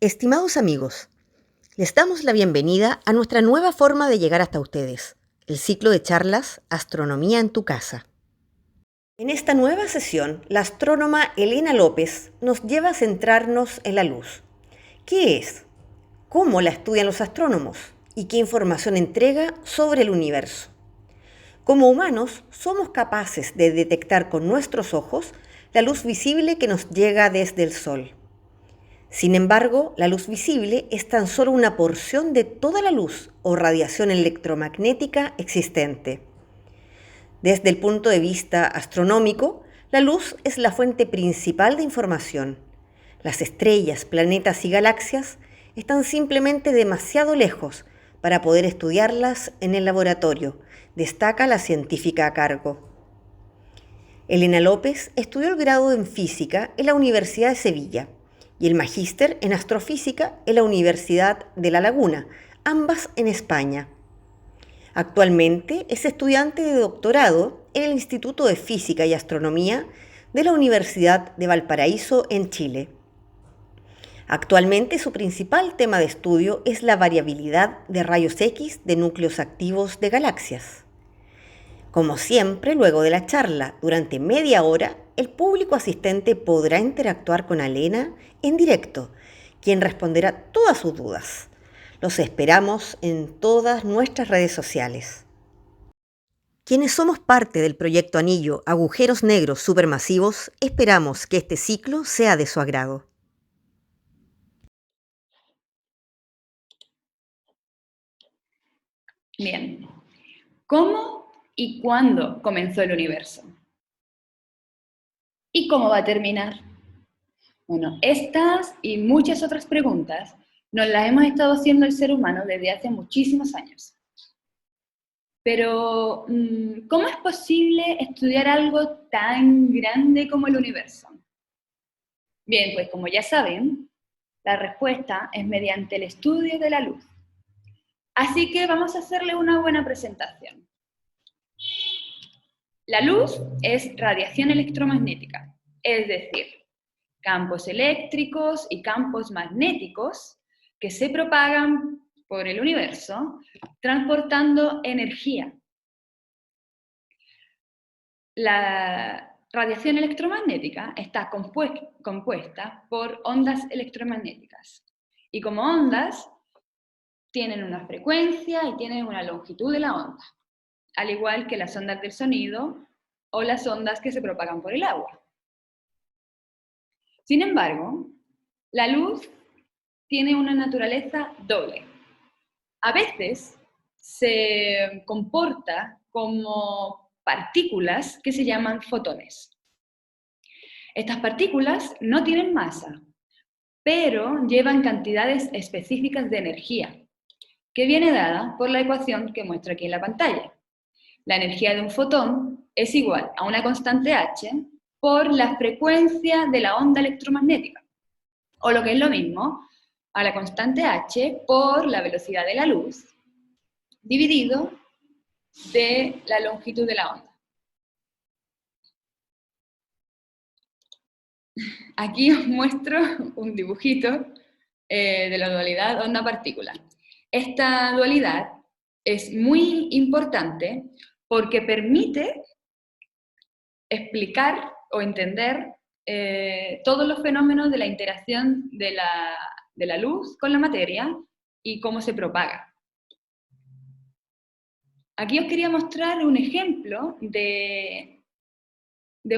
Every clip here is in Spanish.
Estimados amigos, les damos la bienvenida a nuestra nueva forma de llegar hasta ustedes, el ciclo de charlas Astronomía en tu casa. En esta nueva sesión, la astrónoma Elena López nos lleva a centrarnos en la luz. ¿Qué es? ¿Cómo la estudian los astrónomos? ¿Y qué información entrega sobre el universo? Como humanos, somos capaces de detectar con nuestros ojos la luz visible que nos llega desde el Sol. Sin embargo, la luz visible es tan solo una porción de toda la luz o radiación electromagnética existente. Desde el punto de vista astronómico, la luz es la fuente principal de información. Las estrellas, planetas y galaxias están simplemente demasiado lejos para poder estudiarlas en el laboratorio, destaca la científica a cargo. Elena López estudió el grado en física en la Universidad de Sevilla y el magíster en astrofísica en la Universidad de La Laguna, ambas en España. Actualmente es estudiante de doctorado en el Instituto de Física y Astronomía de la Universidad de Valparaíso en Chile. Actualmente su principal tema de estudio es la variabilidad de rayos X de núcleos activos de galaxias. Como siempre, luego de la charla, durante media hora, el público asistente podrá interactuar con Elena en directo, quien responderá todas sus dudas. Los esperamos en todas nuestras redes sociales. Quienes somos parte del proyecto Anillo Agujeros Negros Supermasivos, esperamos que este ciclo sea de su agrado. Bien. ¿Cómo y cuándo comenzó el universo? ¿Y cómo va a terminar? Bueno, estas y muchas otras preguntas nos las hemos estado haciendo el ser humano desde hace muchísimos años. Pero, ¿cómo es posible estudiar algo tan grande como el universo? Bien, pues como ya saben, la respuesta es mediante el estudio de la luz. Así que vamos a hacerle una buena presentación. La luz es radiación electromagnética, es decir, campos eléctricos y campos magnéticos que se propagan por el universo transportando energía. La radiación electromagnética está compuesta por ondas electromagnéticas y como ondas tienen una frecuencia y tienen una longitud de la onda, al igual que las ondas del sonido o las ondas que se propagan por el agua. Sin embargo, la luz tiene una naturaleza doble. A veces se comporta como partículas que se llaman fotones. Estas partículas no tienen masa, pero llevan cantidades específicas de energía, que viene dada por la ecuación que muestro aquí en la pantalla. La energía de un fotón es igual a una constante h por la frecuencia de la onda electromagnética, o lo que es lo mismo, a la constante h por la velocidad de la luz, dividido de la longitud de la onda. Aquí os muestro un dibujito de la dualidad onda-partícula. Esta dualidad es muy importante porque permite explicar o entender todos los fenómenos de la interacción de la luz con la materia y cómo se propaga. Aquí os quería mostrar un ejemplo de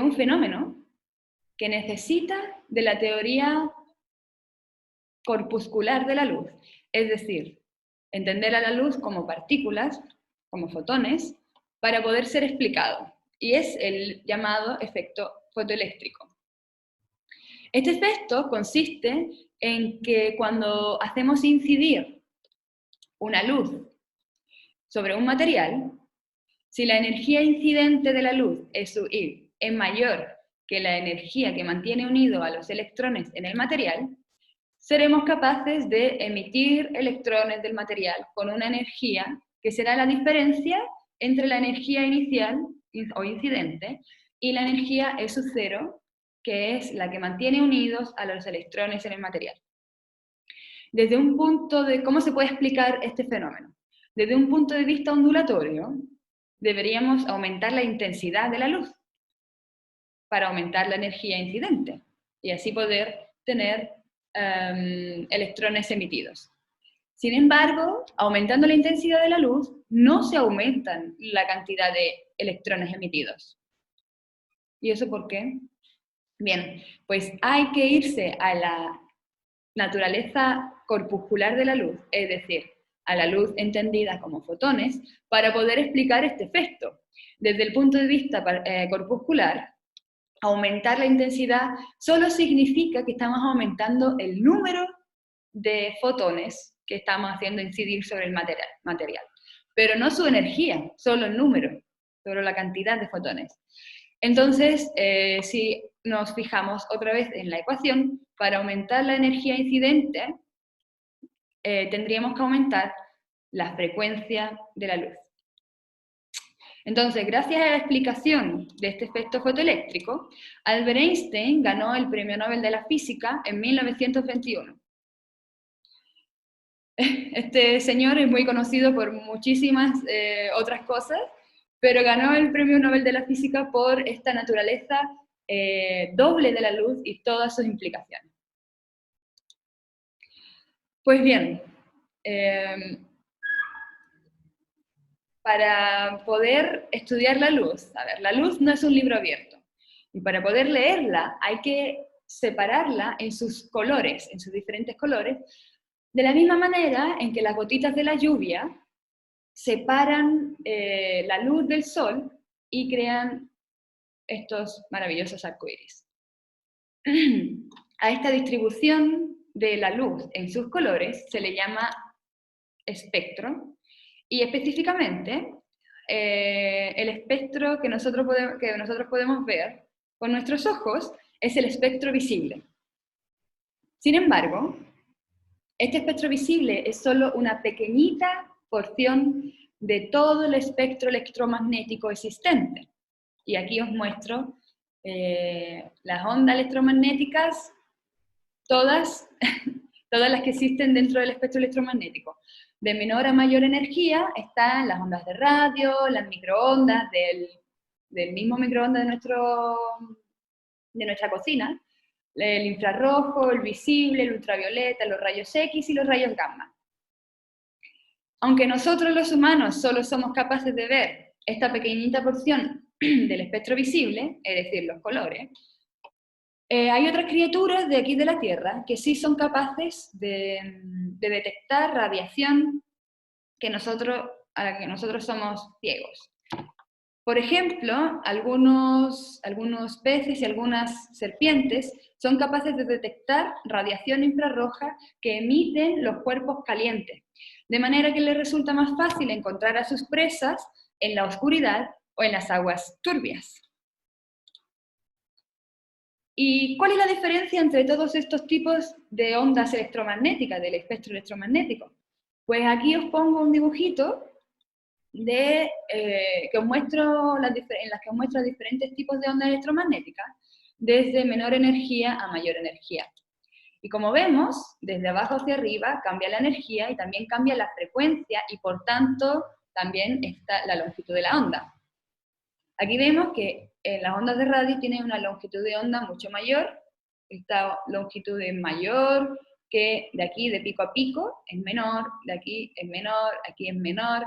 un fenómeno que necesita de la teoría corpuscular de la luz, es decir, entender a la luz como partículas, como fotones, para poder ser explicado, y es el llamado efecto fotoeléctrico. Este efecto consiste en que cuando hacemos incidir una luz sobre un material, si la energía incidente de la luz es mayor que la energía que mantiene unido a los electrones en el material, seremos capaces de emitir electrones del material con una energía que será la diferencia entre la energía inicial o incidente y la energía E sub 0, que es la que mantiene unidos a los electrones en el material. Desde un punto de cómo se puede explicar este fenómeno. Desde un punto de vista ondulatorio, deberíamos aumentar la intensidad de la luz para aumentar la energía incidente y así poder tener electrones emitidos. Sin embargo, aumentando la intensidad de la luz, no se aumentan la cantidad de electrones emitidos. ¿Y eso por qué? Bien, pues hay que irse a la naturaleza corpuscular de la luz, es decir, a la luz entendida como fotones, para poder explicar este efecto. Desde el punto de vista corpuscular, aumentar la intensidad solo significa que estamos aumentando el número de fotones que estamos haciendo incidir sobre el material, pero no su energía, solo el número, solo la cantidad de fotones. Entonces, si nos fijamos otra vez en la ecuación, para aumentar la energía incidente, tendríamos que aumentar la frecuencia de la luz. Entonces, gracias a la explicación de este efecto fotoeléctrico, Albert Einstein ganó el Premio Nobel de la Física en 1921. Este señor es muy conocido por muchísimas otras cosas, pero ganó el Premio Nobel de la Física por esta naturaleza doble de la luz y todas sus implicaciones. Pues bien, para poder estudiar la luz, a ver, la luz no es un libro abierto, y para poder leerla hay que separarla en sus colores, en sus diferentes colores, de la misma manera en que las gotitas de la lluvia separan la luz del sol y crean estos maravillosos arcoíris. A esta distribución de la luz en sus colores se le llama espectro, y específicamente el espectro que nosotros podemos ver con nuestros ojos es el espectro visible. Sin embargo, este espectro visible es solo una pequeñita porción de todo el espectro electromagnético existente. Y aquí os muestro las ondas electromagnéticas, todas las que existen dentro del espectro electromagnético. De menor a mayor energía están las ondas de radio, las microondas del mismo microondas de nuestra cocina, el infrarrojo, el visible, el ultravioleta, los rayos X y los rayos gamma. Aunque nosotros los humanos solo somos capaces de ver esta pequeñita porción del espectro visible, es decir, los colores, hay otras criaturas de aquí de la Tierra que sí son capaces de detectar radiación a la que nosotros somos ciegos. Por ejemplo, algunos peces y algunas serpientes son capaces de detectar radiación infrarroja que emiten los cuerpos calientes, de manera que les resulta más fácil encontrar a sus presas en la oscuridad o en las aguas turbias. ¿Y cuál es la diferencia entre todos estos tipos de ondas electromagnéticas, del espectro electromagnético? Pues aquí os pongo un dibujito que os muestro en las que os muestro diferentes tipos de ondas electromagnéticas, desde menor energía a mayor energía. Y como vemos, desde abajo hacia arriba cambia la energía y también cambia la frecuencia y por tanto también está la longitud de la onda. Aquí vemos que las ondas de radio tienen una longitud de onda mucho mayor, esta longitud es mayor que de aquí, de pico a pico, es menor, de aquí es menor, aquí es menor,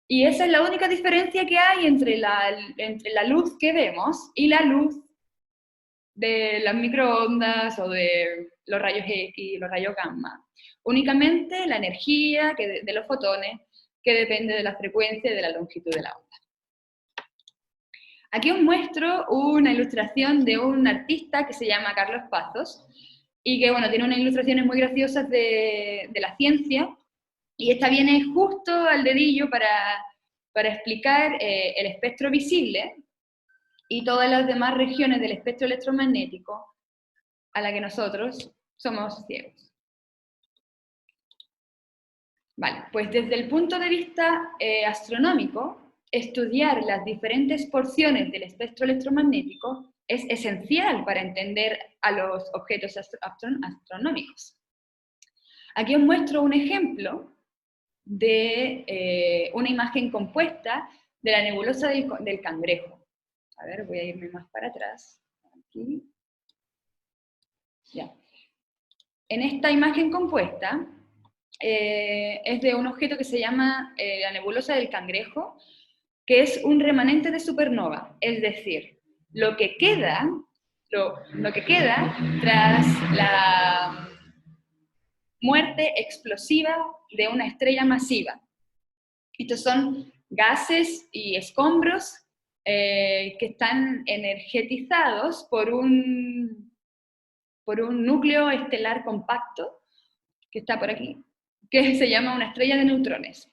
y esa es la única diferencia que hay entre la luz que vemos y la luz de las microondas o de los rayos X, los rayos gamma. Únicamente la energía de los fotones, que depende de la frecuencia y de la longitud de la onda. Aquí os muestro una ilustración de un artista que se llama Carlos Pazos, y que bueno, tiene unas ilustraciones muy graciosas de la ciencia, y esta viene justo al dedillo para explicar el espectro visible y todas las demás regiones del espectro electromagnético a la que nosotros somos ciegos. Vale, pues desde el punto de vista astronómico, estudiar las diferentes porciones del espectro electromagnético es esencial para entender a los objetos astronómicos. Aquí os muestro un ejemplo de una imagen compuesta de la nebulosa del Cangrejo. A ver, voy a irme más para atrás. Aquí. Ya. En esta imagen compuesta es de un objeto que se llama la nebulosa del Cangrejo, que es un remanente de supernova, es decir, lo que queda tras la muerte explosiva de una estrella masiva. Estos son gases y escombros que están energetizados por un núcleo estelar compacto, que está por aquí, que se llama una estrella de neutrones.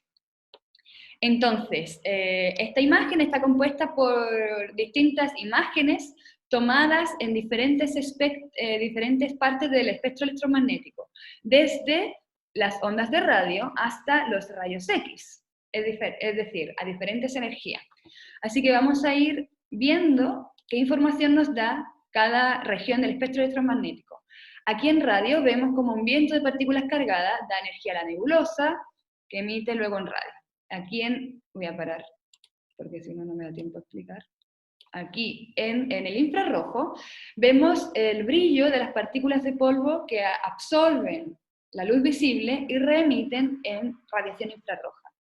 Entonces, esta imagen está compuesta por distintas imágenes tomadas en diferentes partes del espectro electromagnético, desde las ondas de radio hasta los rayos X, es decir, a diferentes energías. Así que vamos a ir viendo qué información nos da cada región del espectro electromagnético. Aquí en radio vemos como un viento de partículas cargadas da energía a la nebulosa, que emite luego en radio. Aquí voy a parar, porque si no, no me da tiempo a explicar. Aquí en el infrarrojo vemos el brillo de las partículas de polvo que absorben la luz visible y reemiten en radiación infrarroja.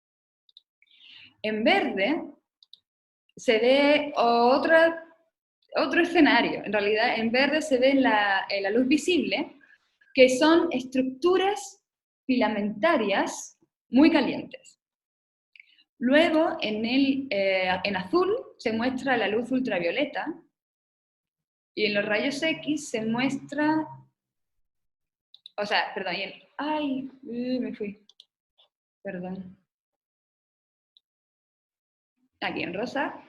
En verde se ve otro escenario. En realidad, en verde se ve en la luz visible, que son estructuras filamentarias muy calientes. Luego, en azul se muestra la luz ultravioleta, y en los rayos X se muestra, me fui, perdón. Aquí en rosa.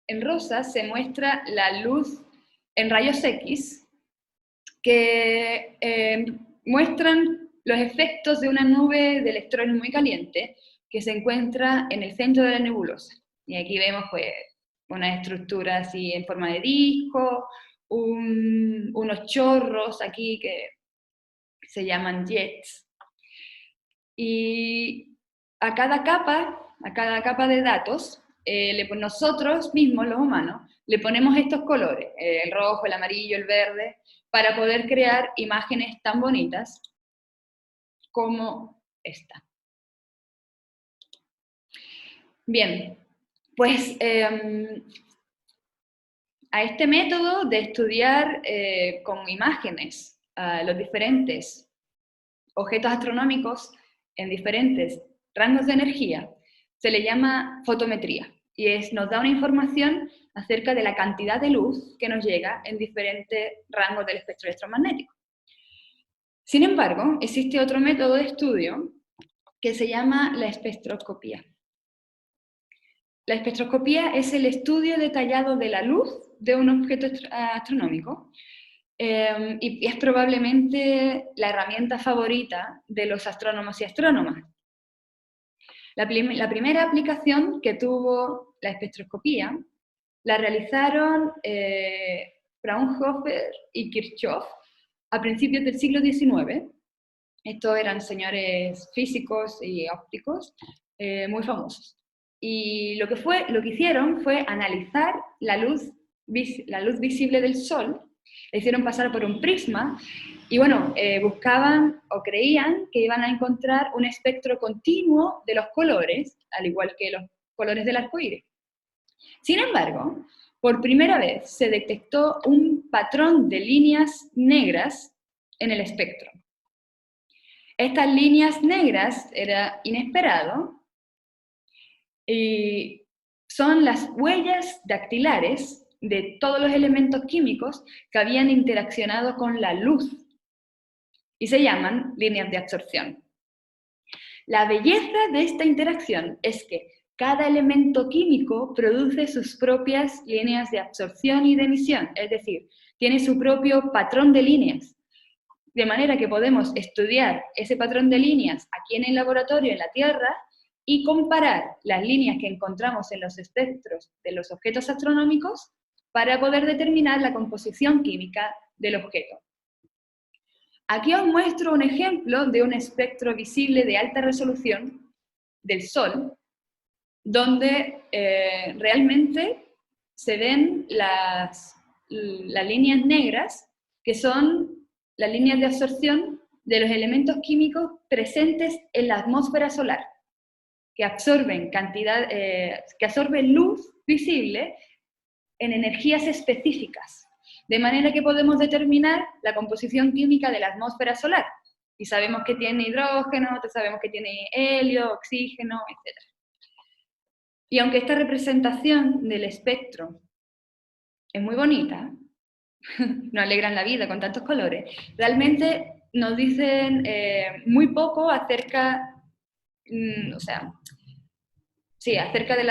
En rosa se muestra la luz en rayos X, que muestran los efectos de una nube de electrones muy caliente que se encuentra en el centro de la nebulosa. Y aquí vemos pues una estructura así en forma de disco, unos chorros aquí que se llaman jets. Y a cada capa de datos, nosotros mismos, los humanos, le ponemos estos colores, el rojo, el amarillo, el verde, para poder crear imágenes tan bonitas como esta. Bien, pues a este método de estudiar con imágenes los diferentes objetos astronómicos en diferentes rangos de energía, se le llama fotometría, y nos da una información acerca de la cantidad de luz que nos llega en diferentes rangos del espectro electromagnético. Sin embargo, existe otro método de estudio que se llama la espectroscopía. La espectroscopía es el estudio detallado de la luz de un objeto astronómico, y es probablemente la herramienta favorita de los astrónomos y astrónomas. La primera aplicación que tuvo la espectroscopía la realizaron Fraunhofer y Kirchhoff a principios del siglo XIX. Estos eran señores físicos y ópticos muy famosos. Y lo que hicieron fue analizar la luz visible del Sol, la hicieron pasar por un prisma, y bueno, buscaban o creían que iban a encontrar un espectro continuo de los colores, al igual que los colores del arco iris. Sin embargo, por primera vez se detectó un patrón de líneas negras en el espectro. Estas líneas negras era inesperado, y son las huellas dactilares de todos los elementos químicos que habían interaccionado con la luz, y se llaman líneas de absorción. La belleza de esta interacción es que cada elemento químico produce sus propias líneas de absorción y de emisión, es decir, tiene su propio patrón de líneas, de manera que podemos estudiar ese patrón de líneas aquí en el laboratorio, en la Tierra, y comparar las líneas que encontramos en los espectros de los objetos astronómicos para poder determinar la composición química del objeto. Aquí os muestro un ejemplo de un espectro visible de alta resolución del Sol, donde realmente se ven las líneas negras, que son las líneas de absorción de los elementos químicos presentes en la atmósfera solar, que absorben luz visible en energías específicas, de manera que podemos determinar la composición química de la atmósfera solar. Y sabemos que tiene hidrógeno, sabemos que tiene helio, oxígeno, etc. Y aunque esta representación del espectro es muy bonita, nos alegran la vida con tantos colores, realmente nos dicen muy poco acerca, acerca de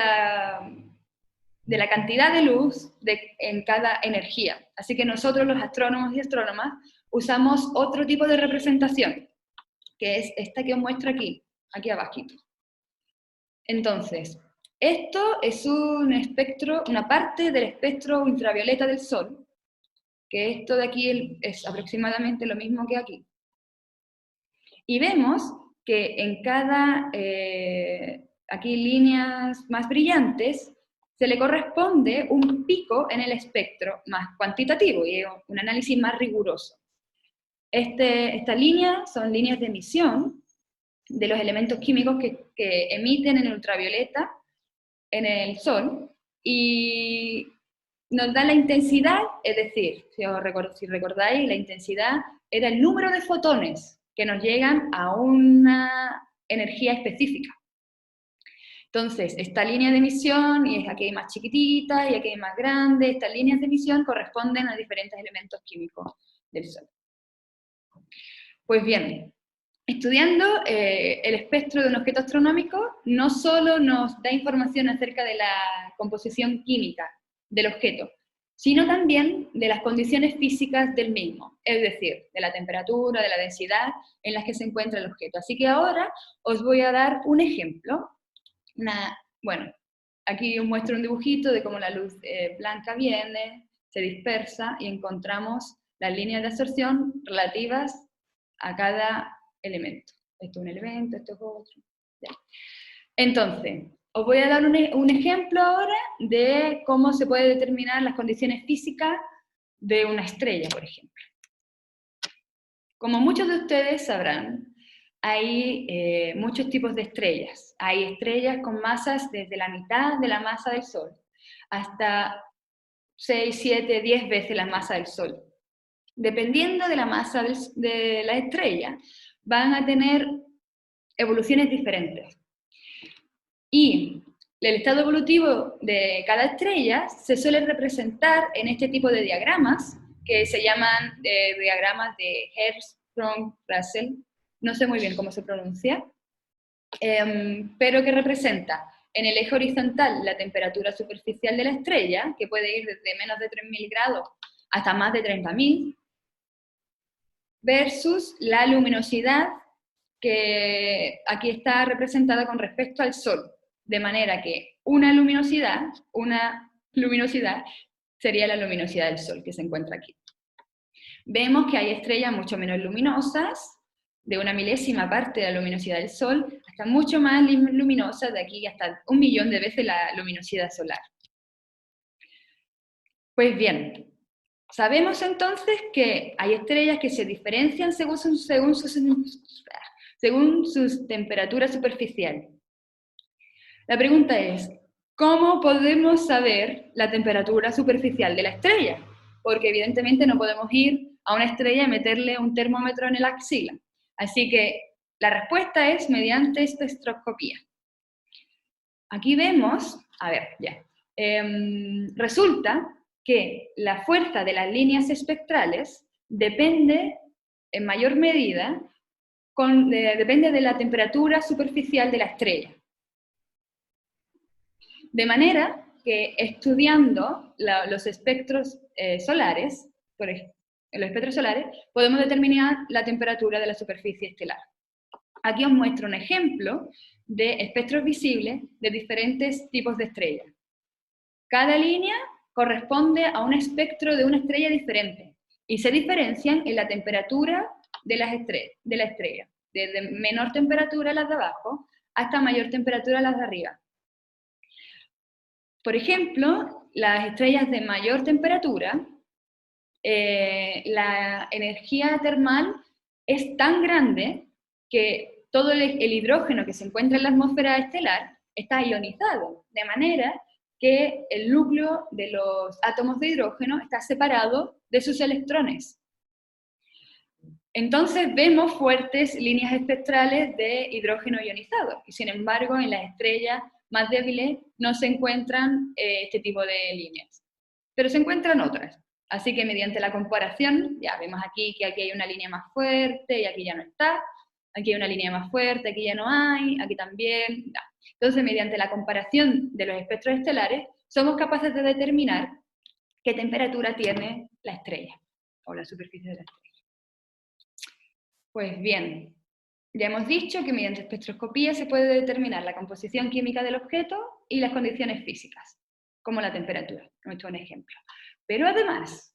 la cantidad de luz en cada energía. Así que nosotros, los astrónomos y astrónomas, usamos otro tipo de representación, que es esta que os muestro aquí abajito. Entonces, esto es un espectro, una parte del espectro ultravioleta del Sol, que esto de aquí es aproximadamente lo mismo que aquí. Y vemos que en cada, aquí líneas más brillantes, se le corresponde un pico en el espectro más cuantitativo y un análisis más riguroso. Esta línea son líneas de emisión de los elementos químicos que emiten en el ultravioleta en el Sol y nos da la intensidad, es decir, si recordáis, la intensidad era el número de fotones que nos llegan a una energía específica. Entonces, esta línea de emisión, y aquí hay más chiquitita y aquí hay más grande, estas líneas de emisión corresponden a diferentes elementos químicos del Sol. Pues bien, estudiando el espectro de un objeto astronómico no solo nos da información acerca de la composición química del objeto, sino también de las condiciones físicas del mismo, es decir, de la temperatura, de la densidad en las que se encuentra el objeto. Así que ahora os voy a dar un ejemplo. Bueno, aquí os muestro un dibujito de cómo la luz blanca viene, se dispersa y encontramos las líneas de absorción relativas a cada elemento. Esto es un elemento, esto es otro. Ya. Entonces, os voy a dar un ejemplo ahora de cómo se puede determinar las condiciones físicas de una estrella, por ejemplo. Como muchos de ustedes sabrán, hay muchos tipos de estrellas. Hay estrellas con masas desde la mitad de la masa del Sol hasta 6, 7, 10 veces la masa del Sol. Dependiendo de la masa de la estrella, van a tener evoluciones diferentes. Y el estado evolutivo de cada estrella se suele representar en este tipo de diagramas, que se llaman diagramas de Hertzsprung-Russell, no sé muy bien cómo se pronuncia, pero que representa en el eje horizontal la temperatura superficial de la estrella, que puede ir desde menos de 3.000 grados hasta más de 30.000, versus la luminosidad que aquí está representada con respecto al Sol, de manera que una luminosidad sería la luminosidad del Sol, que se encuentra aquí. Vemos que hay estrellas mucho menos luminosas, de una milésima parte de la luminosidad del Sol, hasta mucho más luminosas, de aquí hasta 1 millón de veces la luminosidad solar. Pues bien, sabemos entonces que hay estrellas que se diferencian según su temperatura superficial. La pregunta es, ¿cómo podemos saber la temperatura superficial de la estrella? Porque evidentemente no podemos ir a una estrella y meterle un termómetro en el axila. Así que la respuesta es mediante espectroscopía. Aquí vemos, resulta que la fuerza de las líneas espectrales depende en mayor medida depende de la temperatura superficial de la estrella. De manera que estudiando los espectros solares, por ejemplo, los espectros solares, podemos determinar la temperatura de la superficie estelar. Aquí os muestro un ejemplo de espectros visibles de diferentes tipos de estrellas. Cada línea corresponde a un espectro de una estrella diferente y se diferencian en la temperatura de la estrella, desde menor temperatura las de abajo hasta mayor temperatura las de arriba. Por ejemplo, las estrellas de mayor temperatura, la energía termal es tan grande que todo el hidrógeno que se encuentra en la atmósfera estelar está ionizado, de manera que el núcleo de los átomos de hidrógeno está separado de sus electrones. Entonces vemos fuertes líneas espectrales de hidrógeno ionizado, y sin embargo en las estrellas más débiles no se encuentran este tipo de líneas, pero se encuentran otras. Así que mediante la comparación, ya vemos aquí que aquí hay una línea más fuerte y aquí ya no está, aquí hay una línea más fuerte, aquí ya no hay, aquí también, ya. Entonces mediante la comparación de los espectros estelares, somos capaces de determinar qué temperatura tiene la estrella, o la superficie de la estrella. Pues bien, ya hemos dicho que mediante espectroscopía se puede determinar la composición química del objeto y las condiciones físicas, como la temperatura, hemos hecho un ejemplo. Pero además,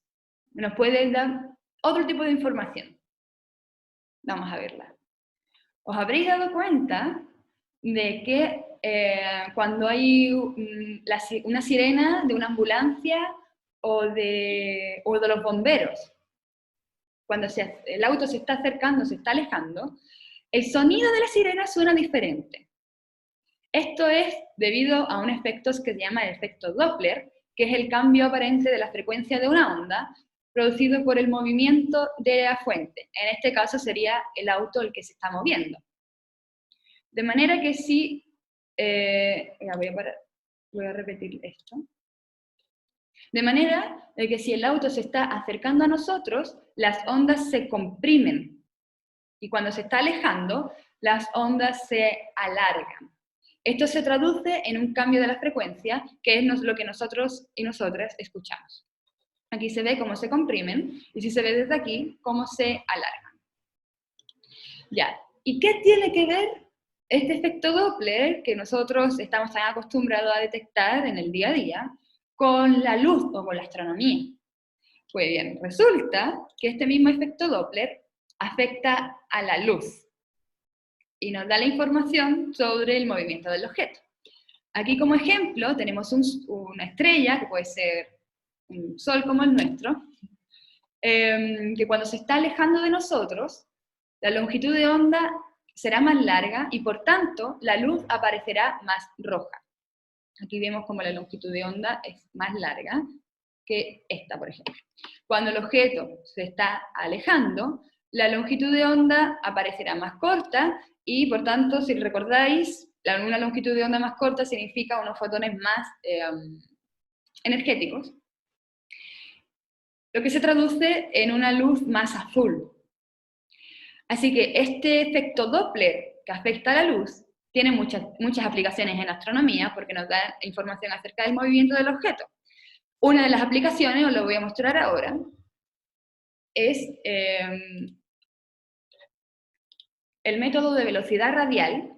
nos puede dar otro tipo de información. Vamos a verla. Os habréis dado cuenta de que cuando hay una sirena de una ambulancia o de los bomberos, cuando el auto se está acercando, se está alejando, el sonido de la sirena suena diferente. Esto es debido a un efecto que se llama el efecto Doppler, que es el cambio aparente de la frecuencia de una onda producido por el movimiento de la fuente. En este caso sería el auto el que se está moviendo. De manera que si... voy a repetir esto. De manera que si el auto se está acercando a nosotros, las ondas se comprimen. Y cuando se está alejando, las ondas se alargan. Esto se traduce en un cambio de la frecuencia, que es lo que nosotros y nosotras escuchamos. Aquí se ve cómo se comprimen, y si se ve desde aquí, cómo se alargan. Ya, ¿y qué tiene que ver este efecto Doppler, que nosotros estamos tan acostumbrados a detectar en el día a día, con la luz o con la astronomía? Pues bien, resulta que este mismo efecto Doppler afecta a la luz y nos da la información sobre el movimiento del objeto. Aquí como ejemplo tenemos una estrella, que puede ser un sol como el nuestro, que cuando se está alejando de nosotros, la longitud de onda será más larga y por tanto la luz aparecerá más roja. Aquí vemos como la longitud de onda es más larga que esta, por ejemplo. Cuando el objeto se está alejando, la longitud de onda aparecerá más corta y, por tanto, si recordáis, una longitud de onda más corta significa unos fotones más energéticos, lo que se traduce en una luz más azul. Así que este efecto Doppler que afecta a la luz tiene muchas aplicaciones en astronomía porque nos da información acerca del movimiento del objeto. Una de las aplicaciones, os lo voy a mostrar ahora, es el método de velocidad radial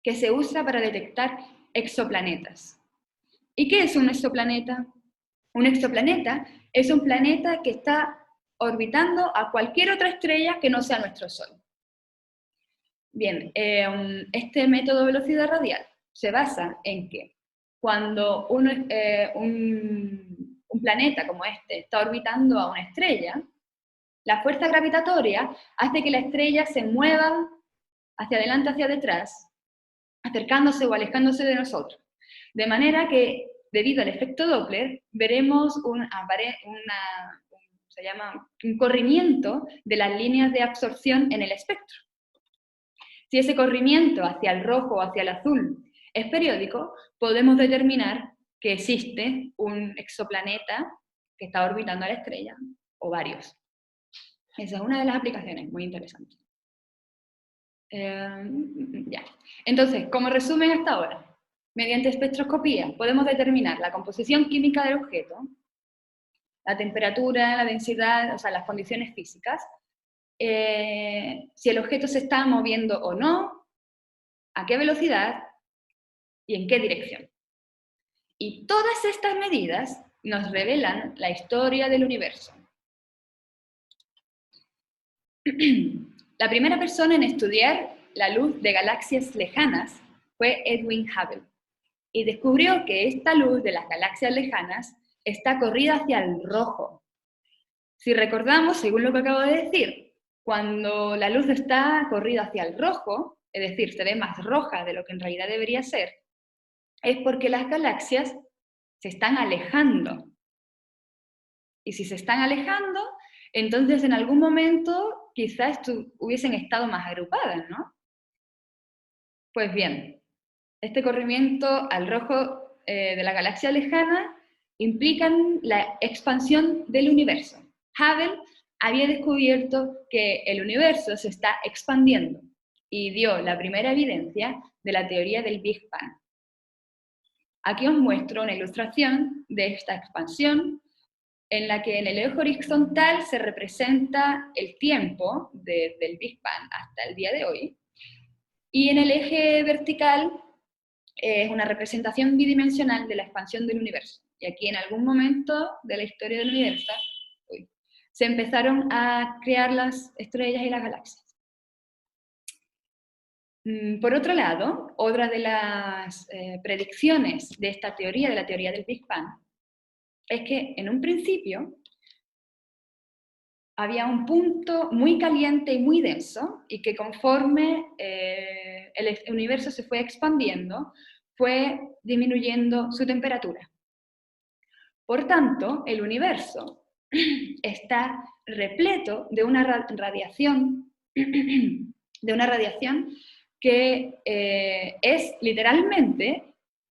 que se usa para detectar exoplanetas. ¿Y qué es un exoplaneta? Un exoplaneta es un planeta que está orbitando a cualquier otra estrella que no sea nuestro Sol. Bien, este método de velocidad radial se basa en que cuando un planeta como este está orbitando a una estrella, la fuerza gravitatoria hace que la estrella se mueva hacia adelante, hacia detrás, acercándose o alejándose de nosotros. De manera que, debido al efecto Doppler, veremos un corrimiento de las líneas de absorción en el espectro. Si ese corrimiento hacia el rojo o hacia el azul es periódico, podemos determinar que existe un exoplaneta que está orbitando a la estrella, o varios. Esa es una de las aplicaciones, muy interesante. Ya. Entonces, como resumen hasta ahora, mediante espectroscopía podemos determinar la composición química del objeto, la temperatura, la densidad, o sea, las condiciones físicas, si el objeto se está moviendo o no, a qué velocidad y en qué dirección. Y todas estas medidas nos revelan la historia del universo. La primera persona en estudiar la luz de galaxias lejanas fue Edwin Hubble, y descubrió que esta luz de las galaxias lejanas está corrida hacia el rojo. Si recordamos, según lo que acabo de decir, cuando la luz está corrida hacia el rojo, es decir, se ve más roja de lo que en realidad debería ser, es porque las galaxias se están alejando. Y si se están alejando, entonces en algún momento quizás hubiesen estado más agrupadas, ¿no? Pues bien, este corrimiento al rojo de la galaxia lejana implican la expansión del universo. Hubble había descubierto que el universo se está expandiendo y dio la primera evidencia de la teoría del Big Bang. Aquí os muestro una ilustración de esta expansión en la que en el eje horizontal se representa el tiempo desde el Big Bang hasta el día de hoy, y en el eje vertical es una representación bidimensional de la expansión del universo. Y aquí en algún momento de la historia del universo se empezaron a crear las estrellas y las galaxias. Por otro lado, otra de las predicciones de esta teoría, de la teoría del Big Bang, es que en un principio había un punto muy caliente y muy denso, y que conforme el universo se fue expandiendo, fue disminuyendo su temperatura. Por tanto, el universo está repleto de una radiación, que es literalmente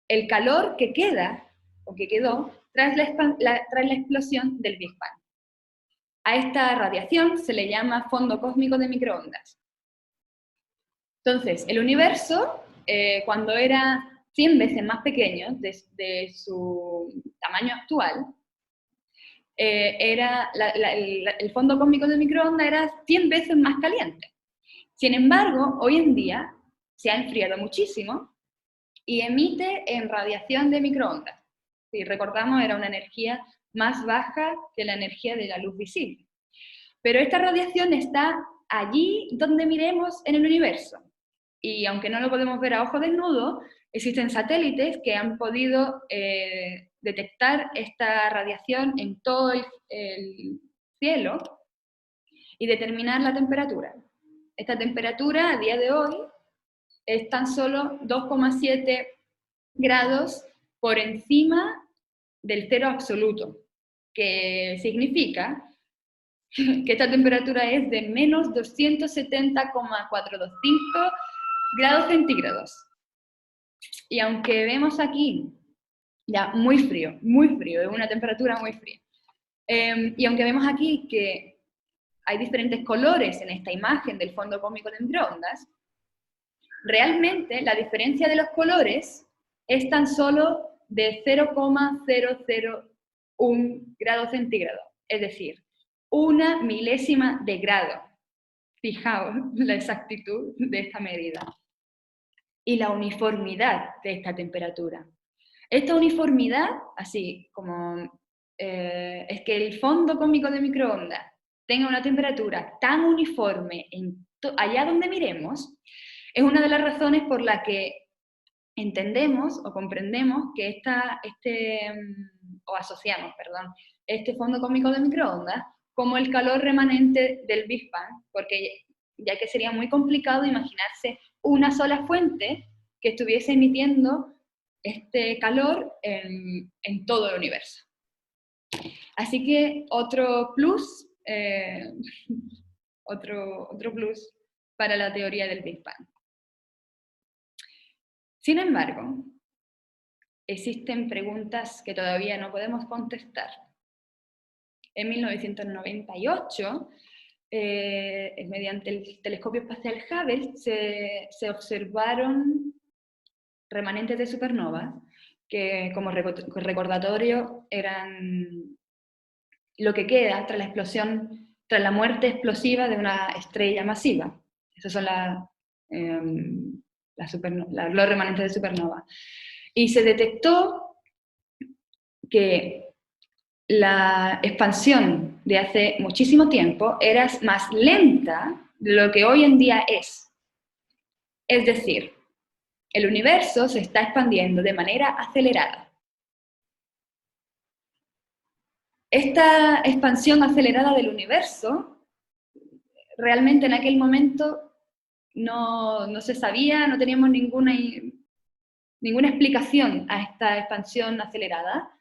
el calor que queda, o que quedó, tras la explosión del Big Bang. A esta radiación se le llama fondo cósmico de microondas. Entonces, el universo, cuando era 100 veces más pequeño de su tamaño actual, el fondo cósmico de microondas era 100 veces más caliente. Sin embargo, hoy en día se ha enfriado muchísimo y emite en radiación de microondas. Si recordamos, era una energía más baja que la energía de la luz visible. Pero esta radiación está allí donde miremos en el universo. Y aunque no lo podemos ver a ojo desnudo, existen satélites que han podido detectar esta radiación en todo el cielo y determinar la temperatura. Esta temperatura a día de hoy es tan solo 2,7 grados por encima del cero absoluto, que significa que esta temperatura es de menos 270,425 grados centígrados. Y aunque vemos aquí ya muy frío, es una temperatura muy fría, y aunque vemos aquí que hay diferentes colores en esta imagen del fondo cósmico de microondas, realmente la diferencia de los colores es tan solo de 0,001 grados centígrados, es decir, una milésima de grado. Fijaos la exactitud de esta medida. Y la uniformidad de esta temperatura. Esta uniformidad, así como es que el fondo cósmico de microondas tenga una temperatura tan uniforme allá donde miremos, es una de las razones por la que entendemos o comprendemos que asociamos, este fondo cósmico de microondas como el calor remanente del Big Bang, porque ya que sería muy complicado imaginarse una sola fuente que estuviese emitiendo este calor en todo el universo. Así que otro plus para la teoría del Big Bang. Sin embargo, existen preguntas que todavía no podemos contestar. En 1998, mediante el telescopio espacial Hubble, se observaron remanentes de supernovas que, como recordatorio, eran lo que queda tras la muerte explosiva de una estrella masiva. Esos son los remanentes de supernova. Y se detectó que la expansión de hace muchísimo tiempo era más lenta de lo que hoy en día es. Es decir, el universo se está expandiendo de manera acelerada. Esta expansión acelerada del universo, realmente en aquel momento no se sabía, no teníamos ninguna explicación a esta expansión acelerada,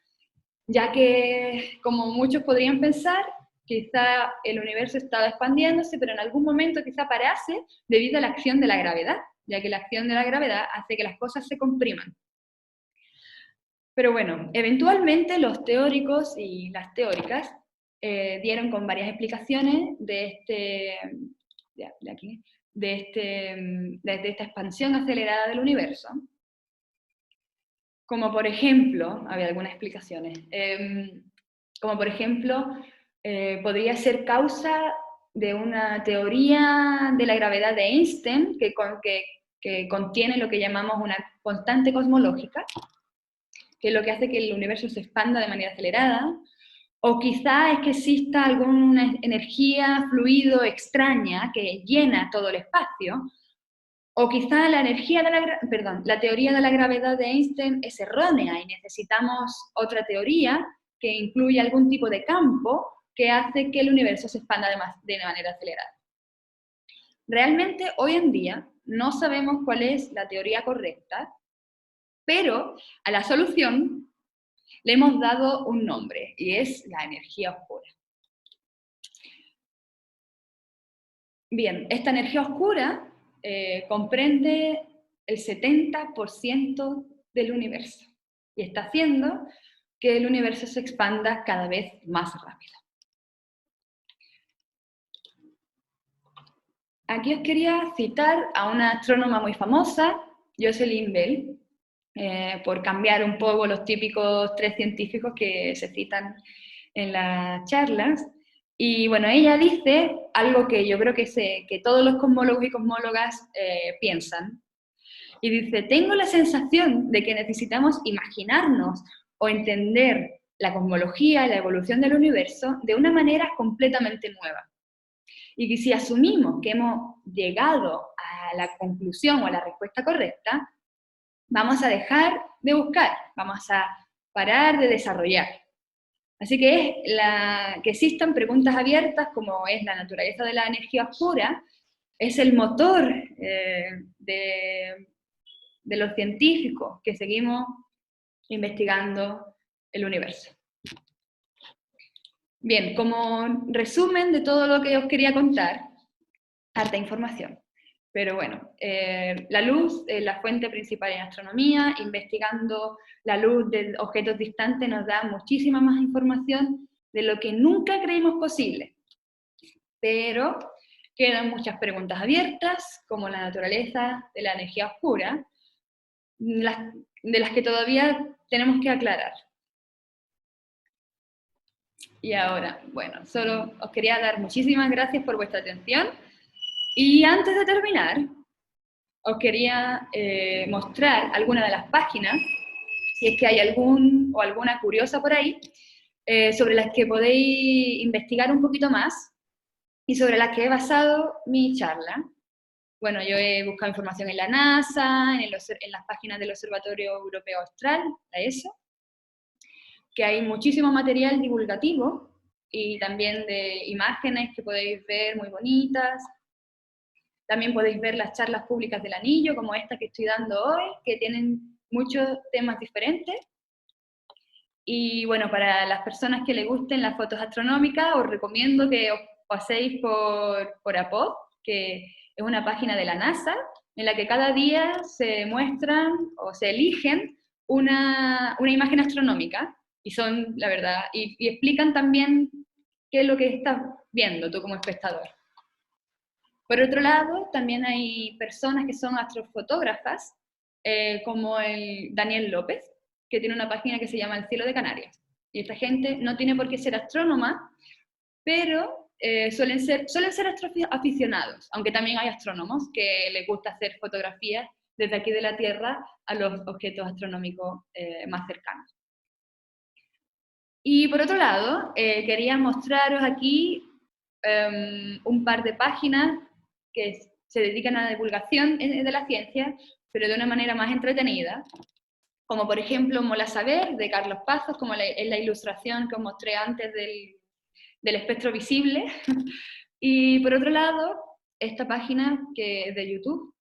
ya que, como muchos podrían pensar, quizá el universo estaba expandiéndose, pero en algún momento quizá parase debido a la acción de la gravedad, ya que la acción de la gravedad hace que las cosas se compriman. Pero bueno, eventualmente los teóricos y las teóricas dieron con varias explicaciones de esta expansión acelerada del universo. Como por ejemplo, había algunas explicaciones, como por ejemplo, podría ser causa de una teoría de la gravedad de Einstein que contiene lo que llamamos una constante cosmológica, que es lo que hace que el universo se expanda de manera acelerada, o quizá es que exista alguna energía, fluido extraña que llena todo el espacio, o quizá la teoría de la gravedad de Einstein es errónea y necesitamos otra teoría que incluya algún tipo de campo que hace que el universo se expanda de manera acelerada. Realmente hoy en día no sabemos cuál es la teoría correcta, pero a la solución le hemos dado un nombre y es la energía oscura. Bien, esta energía oscura comprende el 70% del universo y está haciendo que el universo se expanda cada vez más rápido. Aquí os quería citar a una astrónoma muy famosa, Jocelyn Bell, por cambiar un poco los típicos 3 científicos que se citan en las charlas. Y bueno, ella dice algo que yo creo que todos los cosmólogos y cosmólogas piensan. Y dice, tengo la sensación de que necesitamos imaginarnos o entender la cosmología y la evolución del universo de una manera completamente nueva. Y que si asumimos que hemos llegado a la conclusión o a la respuesta correcta, vamos a dejar de buscar, vamos a parar de desarrollar. Así que que existan preguntas abiertas, como es la naturaleza de la energía oscura, es el motor de los científicos que seguimos investigando el universo. Bien, como resumen de todo lo que os quería contar, harta información. Pero bueno, la luz es la fuente principal en astronomía. Investigando la luz de objetos distantes nos da muchísima más información de lo que nunca creímos posible. Pero quedan muchas preguntas abiertas, como la naturaleza de la energía oscura, de las que todavía tenemos que aclarar. Y ahora, bueno, solo os quería dar muchísimas gracias por vuestra atención. Y antes de terminar, os quería mostrar alguna de las páginas, si es que hay alguna curiosa por ahí, sobre las que podéis investigar un poquito más y sobre las que he basado mi charla. Bueno, yo he buscado información en la NASA, en las páginas del Observatorio Europeo Austral, la ESO, que hay muchísimo material divulgativo y también de imágenes que podéis ver muy bonitas. También podéis ver las charlas públicas del anillo, como esta que estoy dando hoy, que tienen muchos temas diferentes. Y bueno, para las personas que les gusten las fotos astronómicas, os recomiendo que os paséis por APOD, que es una página de la NASA, en la que cada día se muestran o se eligen una imagen astronómica, y son, la verdad, y explican también qué es lo que estás viendo tú como espectador. Por otro lado, también hay personas que son astrofotógrafas, como el Daniel López, que tiene una página que se llama El Cielo de Canarias. Y esta gente no tiene por qué ser astrónoma, pero suelen ser astroaficionados, aunque también hay astrónomos que les gusta hacer fotografías desde aquí de la Tierra a los objetos astronómicos más cercanos. Y por otro lado, quería mostraros aquí un par de páginas que se dedican a la divulgación de la ciencia, pero de una manera más entretenida, como por ejemplo Mola Saber, de Carlos Pazos, como en la ilustración que os mostré antes del espectro visible. Y por otro lado, esta página que es de YouTube,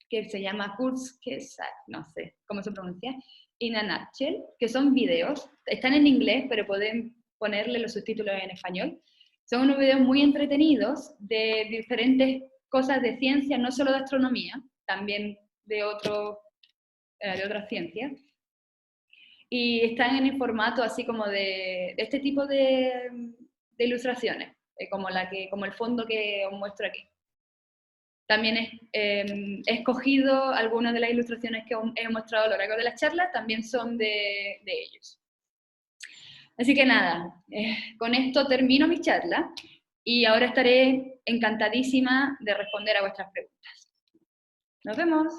que se llama Kurzgesagt, no sé cómo se pronuncia, in a nutshell, que son videos, están en inglés, pero pueden ponerle los subtítulos en español. Son unos videos muy entretenidos de diferentes cosas de ciencia, no solo de astronomía, también de otras ciencias. Y están en el formato así como de este tipo de ilustraciones, como el fondo que os muestro aquí. También he escogido algunas de las ilustraciones que he mostrado a lo largo de la charla, también son de ellos. Así que nada, con esto termino mi charla y ahora estaré encantadísima de responder a vuestras preguntas. Nos vemos.